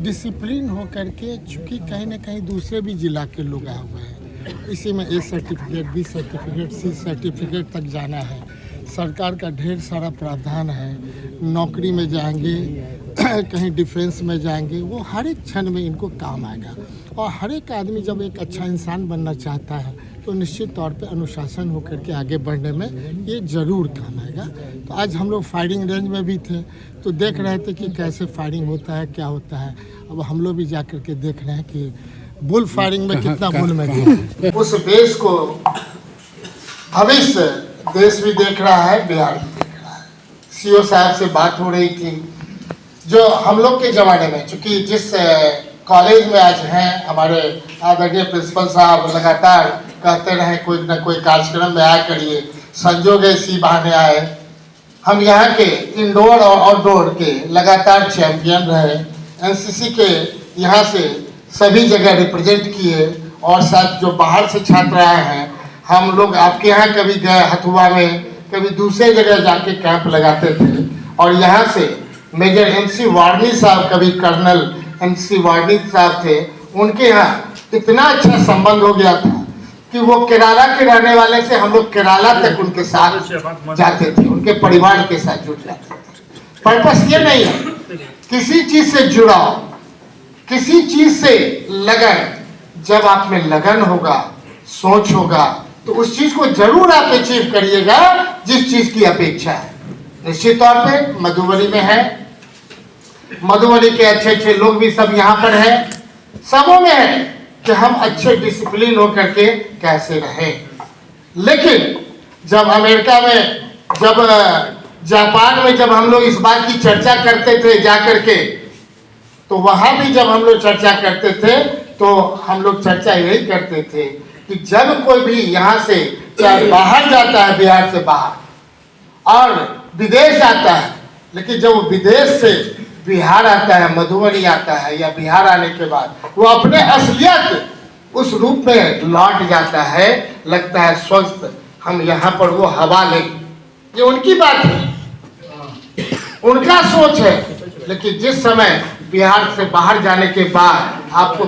Discipline हो करके, चूँकि कहीं ना कहीं दूसरे भी जिला के लोग आए हुए हैं, इसी में A certificate, B certificate, C certificate तक जाना है। सरकार का ढेर सारा प्रावधान है, नौकरी में जाएंगे कहीं डिफेंस में जाएंगे, वो हर एक क्षण में इनको काम आएगा। और हर एक आदमी जब एक अच्छा इंसान बनना चाहता है तो निश्चित तौर पे अनुशासन होकर के आगे बढ़ने में ये ज़रूर काम आएगा। तो आज हम लोग फायरिंग रेंज में भी थे तो देख रहे थे कि कैसे फायरिंग होता है, क्या होता है। अब हम लोग भी जा कर के देख रहे हैं कि बुल फायरिंग में कितना बुल में गया। उस देश को भविष्य देश भी देख रहा है, बिहार भी देख रहा है। सीओ साहब से बात हो रही थी, जो हम लोग के ज़माने में, चूँकि जिस कॉलेज में आज हैं हमारे आदरणीय प्रिंसिपल साहब लगातार कहते रहे कोई न कोई कार्यक्रम में आया करिए, संजोग इसी बहाने आए। हम यहाँ के इंडोर और आउटडोर के लगातार चैंपियन रहे, एनसीसी के यहाँ से सभी जगह रिप्रेजेंट किए। और साथ जो बाहर से छात्र आए हैं, हम लोग आपके यहाँ कभी गए हथुआ में, कभी दूसरे जगह जाके कैंप लगाते थे। और यहाँ से मेजर MC वार्नी साहब, कभी कर्नल MC वार्नी साहब थे, उनके यहाँ इतना अच्छा संबंध हो गया था कि वो केरला के रहने वाले से हम लोग केरला तक उनके साथ जाते थे, उनके परिवार के साथ जुट जाते थे। पर्पस ये नहीं है, किसी चीज से जुड़ाव, किसी चीज से लगन, जब आप में लगन होगा, सोच होगा, तो उस चीज को जरूर आप अचीव करिएगा जिस चीज की अपेक्षा है। निश्चित तौर पे मधुबनी में है, मधुबनी के अच्छे अच्छे लोग भी सब यहाँ पर हैं, सबों में है कि हम अच्छे डिसिप्लिन होकर के कैसे रहें। लेकिन जब अमेरिका में, जब जापान में, जब हम लोग इस बात की चर्चा करते थे जा करके, तो वहाँ भी जब हम लोग चर्चा करते थे तो हम लोग चर्चा यही करते थे कि जब कोई भी यहाँ से चाहे बाहर जाता है, बिहार से बाहर और विदेश जाता है, लेकिन जब वो विदेश से बिहार आता है, मधुबनी आता है, या बिहार आने के बाद वो अपने असलियत उस रूप में लौट जाता है, लगता है स्वस्थ, हम यहाँ पर वो हवा लें। ये उनकी बात है, उनका सोच है। लेकिन जिस समय बिहार से बाहर जाने के बाद आपको